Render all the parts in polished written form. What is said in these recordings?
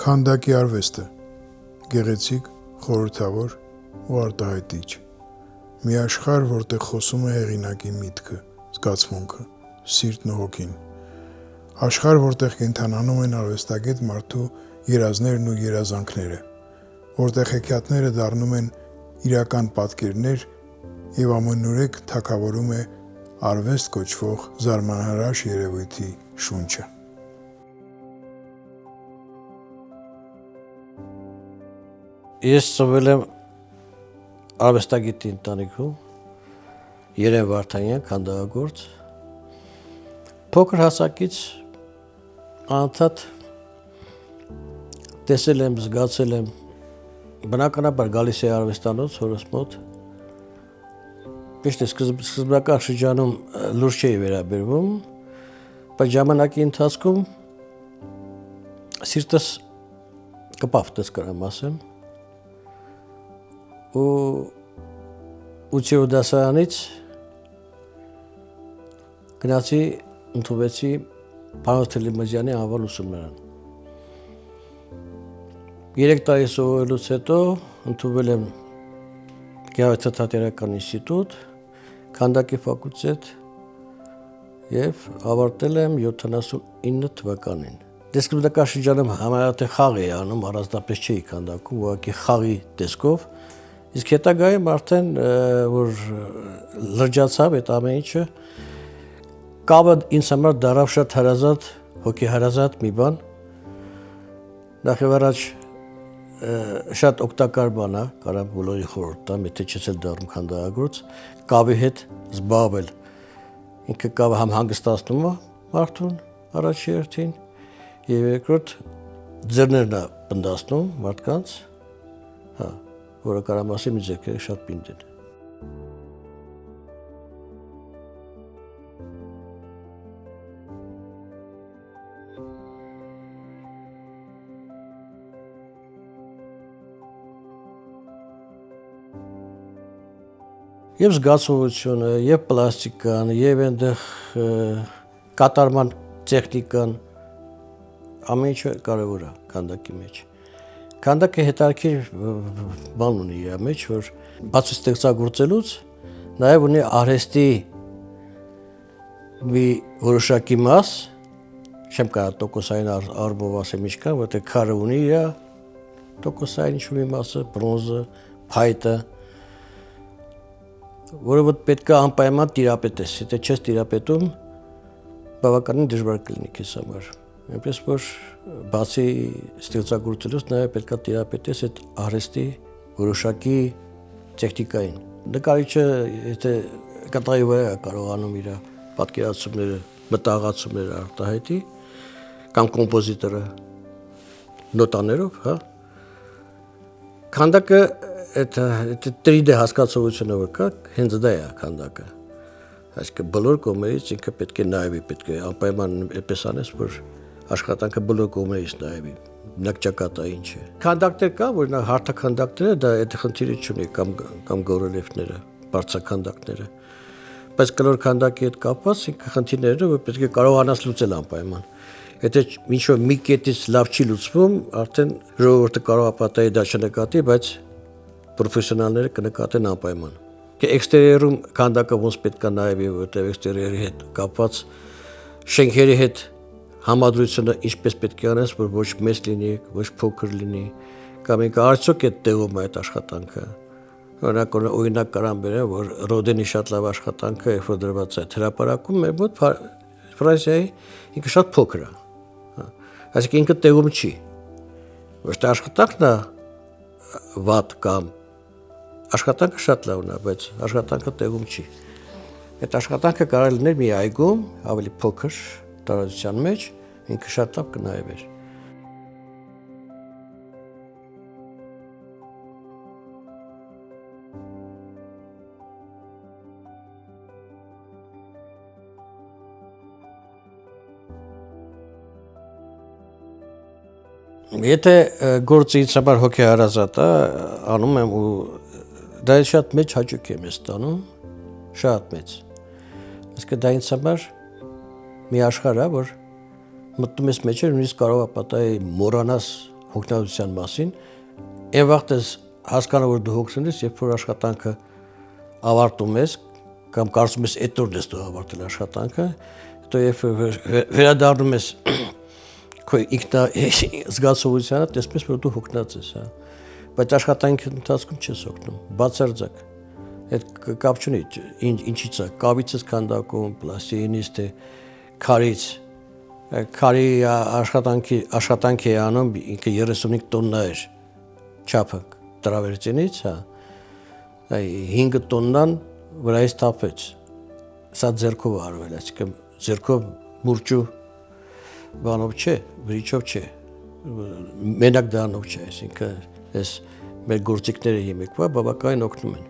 Քանդակի արվեստը գեղեցիկ, խորհրդավոր ու արտահայտիչ։ Մի աշխարհ, որտեղ խոսում է հեղինակի միտքը, զգացմունքը, սիրտն ու հոգին։ Աշխարհ, որտեղ կենթանանում են արվեստագետ մարդու երազներն ու երազանքները, որտեղ հեքիաթները դառնում են իրական պատկերներ եւ ամենուրեք թագավորում է արվեստ կոչվող զարմանահրաշ երևույթի շունչը։ Ես ծնվել եմ արվեստագետի ընտանիքում, Երեն Վարդանյան, քանդակագործ։ Փոքր հասակից անընդհատ տեսել եմ, զգացել եմ, բնականաբար գալիս է արվեստանոց հորս մոտ։ Միշտ սկզբնական շրջանում լուրջ չէի վերաբերվում, բայց ժամանակի ընթացքում սիրտս կպավ, դες կարամ ասեմ։ Ու 8-րդ դասարանից գնացի ընդունվեցի Պանոս Թելիմազյանի անվան ուսումնարան։ 3 տարի սովորելուց հետո ընդունվել եմ Գեղարվեստաթատերական ինստիտուտ, քանդակի ֆակուլտետ եւ ավարտել եմ 79 թվականին։ Դեսկրիպտիվ շրջանում համարյա խաղ էի անում, առանձնապես չէի քանդակում, ուղղակի խաղի տեսքով։ Իսկ հետագայում արդեն որ լրջացավ այդ ամեն ինչը, կավը ինձ համար դարավ շատ հարազատ, հոգեհարազատ մի բան։ Նախ եւ առաջ շատ օգտակար բան է, կարամ բոլորի խորհուրդ տամ, եթե չես էլ դառնում քանդակագործ, կավի հետ զբաղվել։ Ինքը կավը համ հանգստացնում է մարդուն առաջի հերթին, եւ երկրորդ ձեռներն է բնդացնում մարդկանց, որը կարամ ասեմ ինձ ձեռքերը շատ պինդ են։ Եվ զգացողությունը, եւ պլաստիկան, եւ այնտեղ կատարման տեխնիկան ամեն ինչը կարևոր է քանդակի մեջ։ Քանդակը հետաքրքիր բան ունի իր մեջ, որ բացի ստեղծագործելուց, նաև ունի արհեստի մի որոշակի մաս, չեմ կարող տոկոսային առումով ասեմ ինչքան, որտեղ քարը ունի իր տոկոսային ինչ-որ մի մասը, բրոնզը, փայտը, որը պետք է անպայման տիրապետես, եթե չես տիրապետում, բավականին դժվար կլինի քեզ համար։ Այնպես որ բացի ստեղծագործելուց նաև պետք է տիրապետես այդ արհեստի որոշակի տեխնիկային։ Նկարիչը եթե կտավի վրա է կարողանում իր պատկերացումները, մտահղացումները արտահայտի, կամ կոմպոզիտորը նոտաներով, քանդակը այդ 3D հասկացողությունը որ կա, հենց դա է քանդակը։ Այսինքն բոլոր կողմերից ինքը պետք է նայվի, պետք է անպայման այդպես անես, որ աշխատանքը բոլոր կողմերից նայվի, նկճակատը ինչ է։ Քանդակներ կա, որ նա հարթաքանդակները դա այդ խնդիրը չունի կամ գորելեֆները, բարձրաքանդակները։ Բայց կլոր քանդակի հետ կապված ինքը խնդիրները որ պետք է կարողանաս լուծել անպայման։ Եթե ինչ-որ մի կետից լավ չի լուծվում, արդեն ժողովուրդը կարող է պատահի դա չնկատի, բայց պրոֆեսիոնալները կնկատեն անպայման։ Էքստերիերում քանդակը ոնց պետք է նայվի, որտեղ էքստերիերի հետ կապված շենքերի հետ համադրությունը ինչպես պետք է անես, որ ոչ մեծ լինի, ոչ փոքր լինի, կամ ինքը արդյոք այդ տեղում է այդ աշխատանքը։ Օրինակ կարամ բերեմ, որ Ռոդենի շատ լավ աշխատանքը, երբ որ դրված է հրապարակում, մեր մոտ Ֆրանսիայի ինքը շատ փոքր է։ Այսինքն ինքը տեղում չի։ Ոչ թե աշխատանքն է վատ կամ աշխատանքը շատ լավն է, բայց աշխատանքը տեղում չի։ Այդ աշխատանքը կարող լիներ մի այգում, ավելի փոքր տարածության մեջ, ինքը շատ լավ կնայվեր։ Եթե գործը ինձ համար հոգեհարազատ է, անում եմ ու դա շատ մեծ հաճույք եմ ստանում, շատ մեծ։ Իսկ դա ինձ համար մի աշխարհ է, որ մտնում ես մեջը, նույնիսկ կարող է պատահի մոռանաս հոգնածության մասին, այն վաղտ ես հասկանում որ դու հոգնած ես, երբ որ աշխատանքը ավարտում ես կամ կարծում ես այդ օրն ես դու ավարտել աշխատանքը, հետո երբ վերադառնում ես քո զգացողությանը, տեսնում ես որ դու հոգնած ես, հա, բայց աշխատանքի ընթացքում չես հոգնում, բացարձակ։ Այդ կապ չունի ինչից է, կավից ես քանդակում, պլաստիլինից թե քարից։ Քարի աշխատանքի է անում ինքը 35 տոննա էր չափը տրավերտինից, հա, 5 տոննան վրայից թափեց, սա ձեռքով արվել, այսինքն ձեռքով մուրճու բանով չէ, վրիչով չէ, մենակ դրանով չէ, այսինքն այս մեր գործիքները հիմիկվա բավականին օգնում են։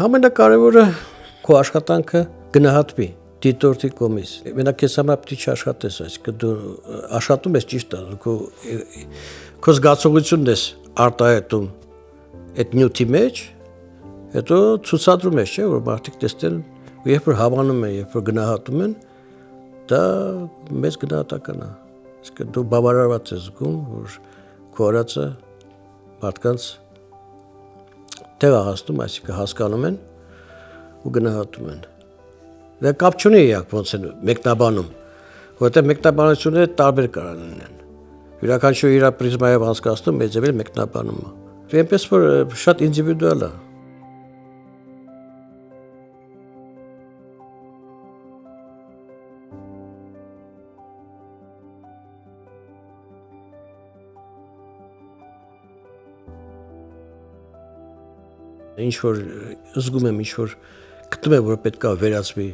Ամենակարևորը քո աշխատանքը գնահատվի դիտորդի կողմից։ Մենակ քեզ համար պետք է աշխատես, այսինքն դու աշխատում ես ճիշտ է, քո զգացողությունն ես արտահայտում այդ նյութի մեջ, հետո ցուցադրում ես, չէ՞, որ մարդիկ տեսնեն, ու երբ որ հավանում են, երբ որ գնահատում են, դա մեծ գնահատական է։ Այսինքն դու բավարարված ես զգում, որ քո արածը մարդկանց տեղահասնում, այսինքն հասկանում են ու գնահատում են։ Դա կապ չունի ոնց են մեկնաբանում, որովհետև մեկնաբանությունները տարբեր կարող լինեն։ Յուրաքանչյուրը իր պրիզմայով անցկացնում, մեծ էլ մեկնաբանում է։ Այնպես որ շատ ինդիվիդուալ է։ Ինչ որ զգում եմ, ինչ որ գտնում եմ, որ պետք է վերածվի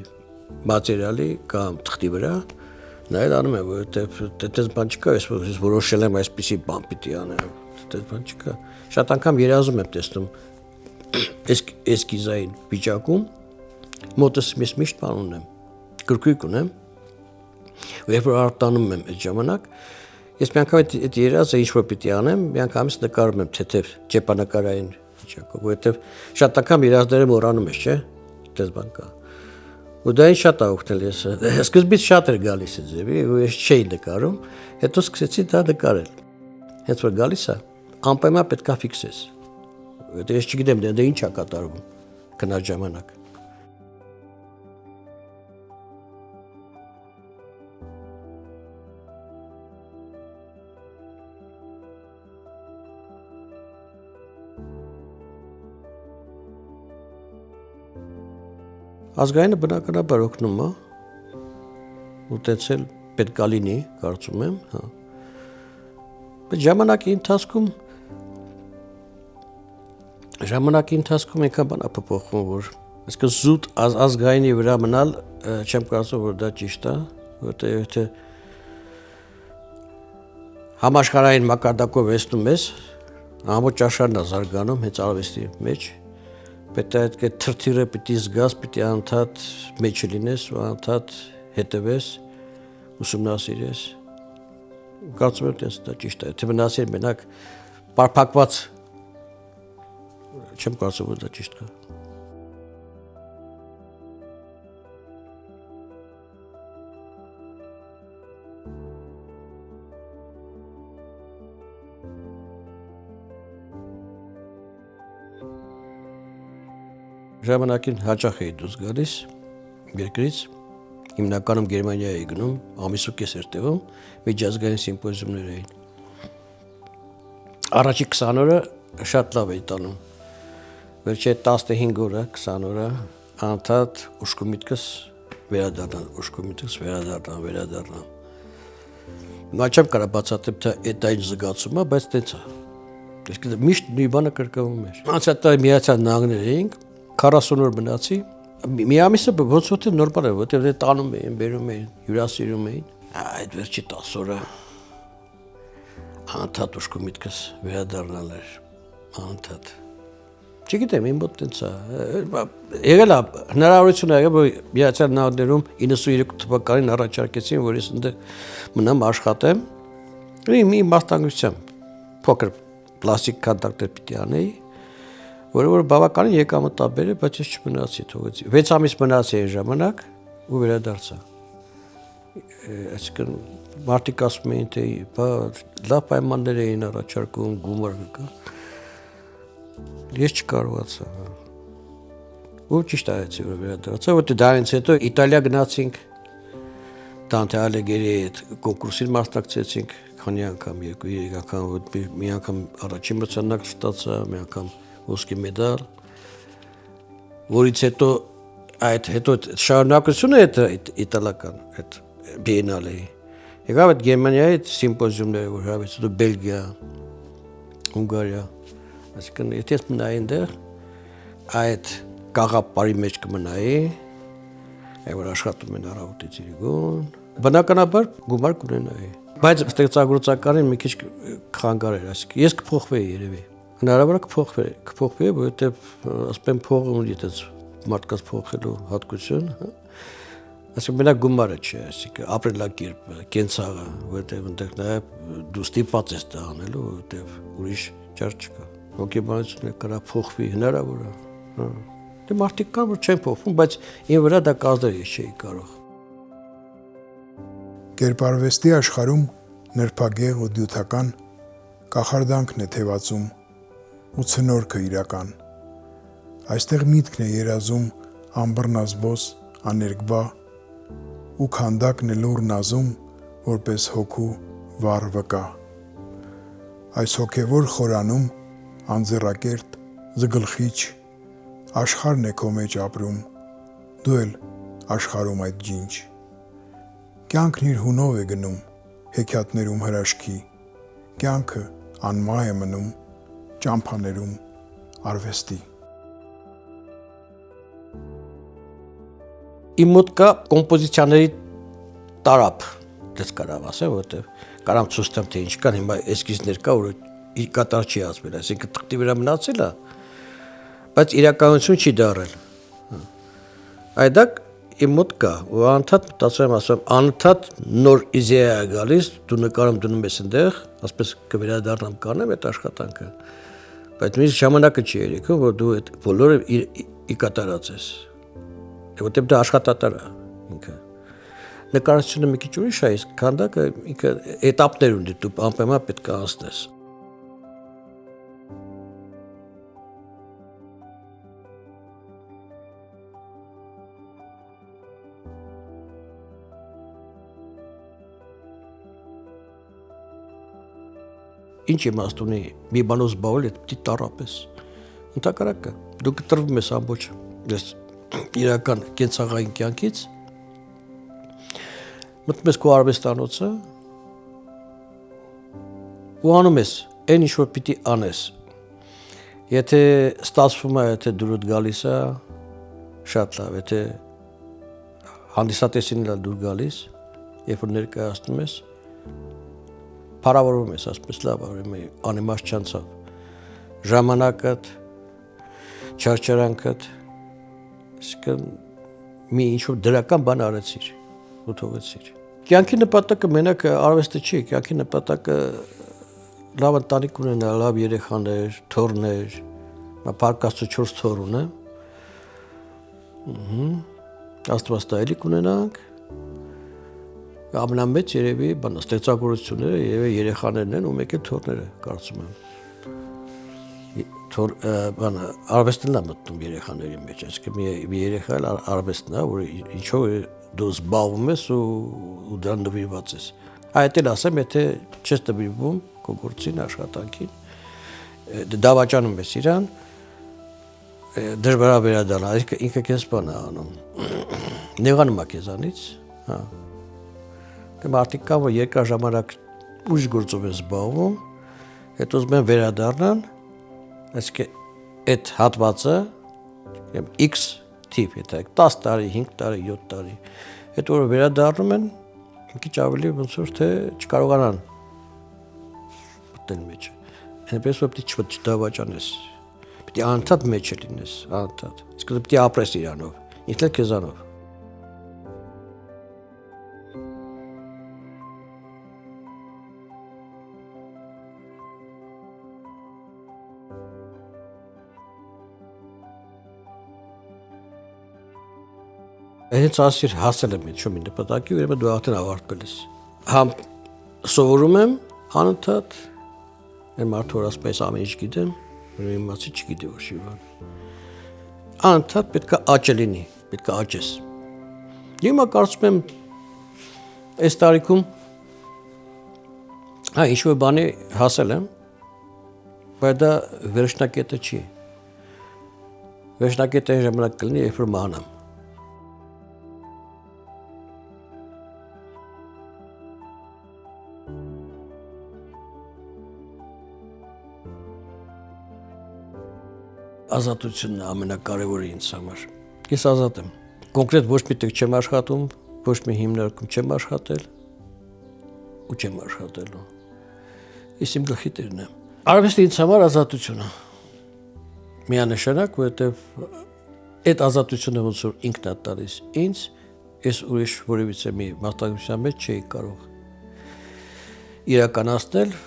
մատերիալի կամ թղթի վրա, նա էլ անում է, որովհետև այդպես բան չկա, ես որոշել եմ այսպիսի բան պիտի անեմ, այդպես բան չկա։ Շատ անգամ երազում եմ տեսնում էսկիզային վիճակում, մոտս ես միշտ բան ունեմ, գրքույկ ունեմ, ու երբ որ արտանում եմ այդ ժամանակ, ես մի անգամ այդ երազը ինչ որ պիտի անեմ, մի անգամից նկարում եմ թեթև ճեպանակարային վիճակով, որովհետև շատ անգամ երազները մոռանում ես, չէ՞, այդպես բան կա։ Ու դա ինձ շատ օգնել ես։ Սկզբից շատ էր գալիս ձևի, ու ես չէի նկարում, հետո սկսեցի դա նկարել։ Հենց որ գալիս է, անպայման պետք է ֆիքսես։ Որովհետև ես չգիտեմ դա ինչ է կատարվում քնած ժամանակ։ Ազգայինը բնականաբար օգնում է, ուտեցել պետք է լինի, կարծում եմ, հա։ Բայց ժամանակի ընթացքում այնքան բան է փոփոխվում, որ այսինքն զուտ ազգայինի վրա մնալ չեմ կարծում, որ դա ճիշտ է, որտեղ եթե համաշխարհային մակարդակով վեստում ես, ամբողջ աշխարհն է զարգանում հենց արվեստի մեջ, պետք է այդ թրթիրը պիտի զգաս, պիտի անդադ մեջը լինես ու անդադ հետևես, ուսումնասիրես։ Կարծում եմ, դա ճիշտ է, եթե մնացիր մենակ պարփակված, չեմ կարծում, որ դա ճիշտ կա։ Ժամանակին հաճախ էի դուրս գալիս երկրից, հիմնականում Գերմանիա էի գնում, ամիսու կես էր տևում, միջազգային սիմպոզիումներ էին։ Առաջի 20 օրը շատ լավ էի տանում, վերջի 15 օրը, 20 օրը անդադ ուշքու միտքս վերադառնալ։ Նա չեմ կարող բացատրել, թե այդ այն զգացումը, բայց տենց է։ Այսինքն միշտ նույն բանը կրկնվում էր։ Անցյալ տարի Միացյալ Նահանգներ էինք, 40 օր մնացի, մի ամիսը ոնց որ նորմալ էր, որտեղ տանում էին, բերում էին, հյուրասիրում էին։ Այդ վերջի 10 օրը անդադ ուշքու միտքս վերադառնալ էր, անդադ։ Չգիտեմ, իմ մոտ տենց է։ Եղել է հնարավորություն եղել, որ Միացյալ Նահանգներում 92 թվականին առաջարկեցին, որ ես այնտեղ մնամ աշխատեմ, մի մասնագիտությամբ փոքր պլաստիկ կոնտակտներ պիտի անեի, որը որ բավականին եկամտաբեր է, բայց ես չմնացի, թողեցի։ 6 ամիս մնացի այն ժամանակ ու վերադարձա։ Այսինքն մարդիկ ասում էին, թե բա լավ պայմաններ էին առաջարկում, գումար կա։ Ես չկարողացա։ Ու ճիշտ արեցի, որ վերադարձա, որտեղ դրանից հետո Իտալիա գնացինք, Դանթե Ալիգերի հետ կոնկուրսին մասնակցեցինք, քանի անգամ, 2-3 անգամ, մի անգամ առաջին մրցանակ ստացա, մի անգամ ոսկե մեդալ, որից հետո այդ շարունակությունը այդ իտալական այդ բիենալեի։ Եկավ այդ Գերմանիայի սիմպոզիումները, որ հավից հետո Բելգիա, Հունգարիա, այսինքն եթե ես մնայի այնտեղ, այդ գաղափարի մեջ կմնայի, որ աշխատում են առավոտից իրգուն, բնականաբար գումար կունենայի։ Բայց ստեղծագործականին մի քիչ խանգարեր, այսինքն ես կփոխվեի երևի։ Հնարավոր է կփոխվեի, որովհետև ասում եմ փողը ունի այդպես մարդկանց փոխելու հատկություն, այսինքն մենակ գումարը չէ, այսինքն ապրելակերպը, կենցաղը, որովհետև այնտեղ նաև դու ստիպված ես դա անելու, որովհետև ուրիշ ճար չկա։ Հոգեբանությունը կարա փոխվի, հնարավոր է։ Դե մարդիկ կան, որ չեն փոխվում, բայց ին վրա դա կազդել ես չէի կարող։ Կերպարվեստի աշխարհում նրբագեղ ու դյութական կախարդանքն է թևածում ու ցնորքը իրական։ Այստեղ միտքն է երազում անբռնազբոս, աներկբա ու քանդակն է լուռ նազում, որպես հոգու վառ վկա։ Այս հոգևոր խորանում անձեռակերտ, զգլխիչ աշխարհն է քո մեջ ապրում, դու էլ աշխարհում այդ ջինջ։ Կյանքն իր հունով է գնում, հեքիաթներում հրաշքի, կյանքը անմահ է մնում, ճամփաներում արվեստի։ Իմ մոտ կա կոմպոզիցիաների տարապ, դες կարամ ասեմ, որովհետև կարամ ցույց տամ, թե ինչ կան, հիմա էսկիզներ կա, որ իր կատար չի ասվել, այսինքն թղթի վրա մնացել է, բայց իրականություն չի դարել։ Այդ իմ մոտ կա, ու անընդհատ մտածում եմ, ասում եմ, անընդհատ նոր իդեա է գալիս, դու նկարում դնում ես այնտեղ, ասես կվերադառնամ կանեմ այդ աշխատանքը, բայց մի ժամանակը չի երեքում, որ դու այդ բոլորը ի կատարած ես, որտեղ դա աշխատատար է ինքը։ Նկարությունը մի քիչ ուրիշ է, իսկ քանդակը ինքը էտապներ ունի, դու անպայման պետք է անցնես։ Ինչ իմաստ ունի մի բանով զբաղվել, այդ պիտի տառապես։ Ընդհակառակը դու կտրվում ես ամբողջ ես իրական կենցաղային կյանքից, մտնում ես քո արվեստանոցը ու անում ես այն ինչ որ պիտի անես։ Եթե ստացվում է, եթե դուրդ գալիս է, շատ լավ, եթե հանդիսատեսին էլ դուր գալիս, երբ որ ներկայացնում ես, փառավորում ես, ասում ես լավ, անիմաստ չանցավ, ժամանակդ, չարչարանքդ, այսինքն մի ինչ-որ դրական բան արեցիր ու թողեցիր։ Կյանքի նպատակը մենակ արվեստը չի, կյանքի նպատակը լավ ընտանիք ունենալ, լավ երեխաներ, թոռներ, Փառք Աստծո 4 թոռ ունեմ, Աստվածատայելի կունենանք, ամենամեծ երևի ստեղծագործությունները երևի երեխաներն են ու մեկ էլ թոռները, կարծում եմ։ Արվեստն է մտնում երեխաների մեջ, այսինքն մի երեխա էլ արվեստն է, որ ինչով դու զբաղվում ես ու դրան նվիրված ես։ Այդ էլ ասեմ, եթե չես նվիրվում քո գործին, աշխատանքին, դավաճանում ես իրան, դժվար է վերադառնալ, ինքը քեզ բան է անում։ Նեղանում է քեզանից, հա։ Դե մարդիկ կան, որ երկար ժամանակ ուրիշ գործով են զբաղվում, հետո ուզում են վերադառնան, այսինքն այդ հատվածը X թիվ, եթե 10 տարի, 5 տարի, 7 տարի, հետո որ վերադառնում են, մի քիչ ավելի ոնց որ թե չկարողանան մտնել մեջը։ Այնպես որ պիտի չդավաճանես, պիտի անընդհատ մեջը լինես, անընդհատ, իսկ պիտի ապրես իրանով, ինքն էլ քեզանով։ Հենց ասիր հասել եմ այդ շոմի նպատակի, ուրեմն դու արդեն ավարտվել ես։ Համ սովորում եմ անընդհատ, այն մարդու որ ասում է ամեն ինչ գիտեմ, ուրեմն իմացի չգիտի ոչ մի բան։ Անընդհատ պետք է աճը լինի, պետք է աճես։ Հիմա կարծում եմ այս տարիքում ինչ-որ բանի հասել եմ, բայց դա վերջնակետը չի։ Վերջնակետը այն ժամանակ կլինի, երբ որ մահանամ։ Ազատությունն է ամենակարևորը ինձ համար։ Ես ազատ եմ։ Կոնկրետ ոչ մի տեղ չեմ աշխատում, ոչ մի հիմնարկում չեմ աշխատել ու չեմ աշխատելու։ Ես իմ գլխի տերն եմ։ Արվեստը ինձ համար ազատություն է։ Միանշանակ, որովհետև այդ ազատությունը ոնց որ ինքն է տալիս ինձ, ես ուրիշ որևիցե մի մասնագիտության մեջ չէի կարող իրականացնել,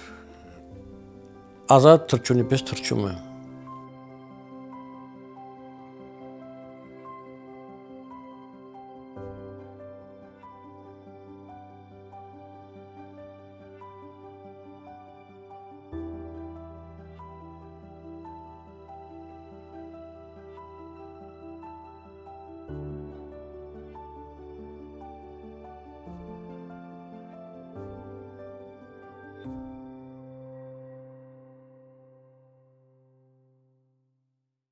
ազատ թռչունի պես թռչում եմ։